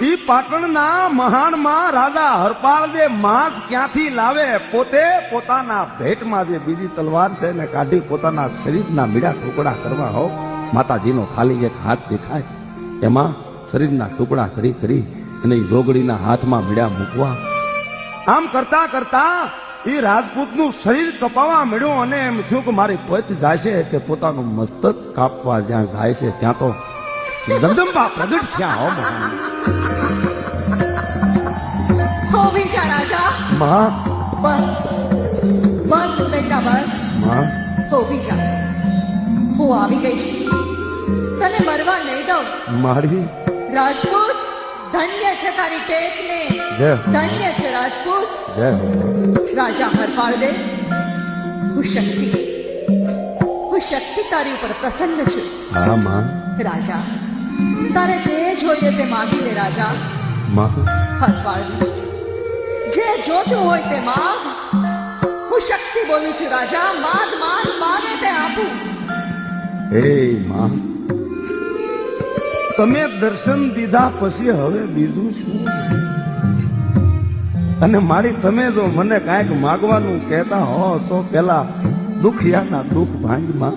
ઈ પાટણના મહાનમાં રાજા હરપાળજે માંસ ક્યાંથી લાવે? પોતે પોતાના ભેટમાં જે બીજી તલવાર છે ને કાઢી પોતાના શરીરના મીડા ટુકડા કરવા હો. માતાજીનો ખાલી એક હાથ દેખાય એમાં શરીરના ટુકડા કરી કરી અને જોગડીના હાથમાં મીડા મૂકવા. આમ કરતા કરતા એ રાજપૂતનું શરીર કપાવા મળ્યું અને એમ થયું કે મારી પચ જાય છે તે પોતાનું મસ્તક કાપવા જ્યાં જાય છે ત્યાં તો જગદંબા પ્રગટ થયા હો. હો બીજા રાજા, માં બસ બસ બેટા બસ. માં હો બીજા, હું આવી ગઈ છું, તને મરવા નહીં દઉં. મારી રાજપૂત ધન્ય છે તારી ટેકને, જય ધન્ય છે રાજપૂત. જય રાજા હરપાળ દે, હું શક્તિ તારી ઉપર પ્રસન્ન છું. હા માં. રાજા તારે જે જોઈએ તે માગી લે રાજા. માં હરપાળ જે જોતું હોય તે માગ. હું શક્તિ બોલું છું રાજા, માગ માગ માગે તે આપું. હે માં, તમે દર્શન દીધા પછી હવે બીજું શું? અને મારી તમે જો મને કાંઈક માગવાનું કહેતા હો તો પેલા દુખિયાના દુઃખ ભાંગમાં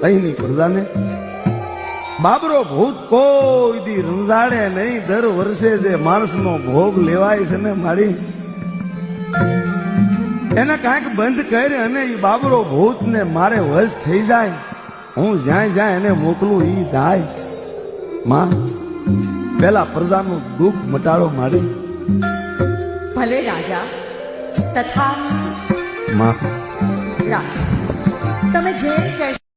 અહીંની પ્રજાને બાબરો ભૂત કોઈ દી રંજાડે નહીં. દર વર્ષે જે માણસનો ભોગ લેવાય છે ને મારી, એને કાંઈક બંધ કરે અને એ બાબરો ભૂત ને મારે વશ થઈ જાય. હું જ્યાં જ્યાં એને મોકલું ઈ જાય. માં પેલા પ્રજાનું દુઃખ મટાડો મારી. ભલે રાજા, તથા માં રાજ તમે જે કહેશો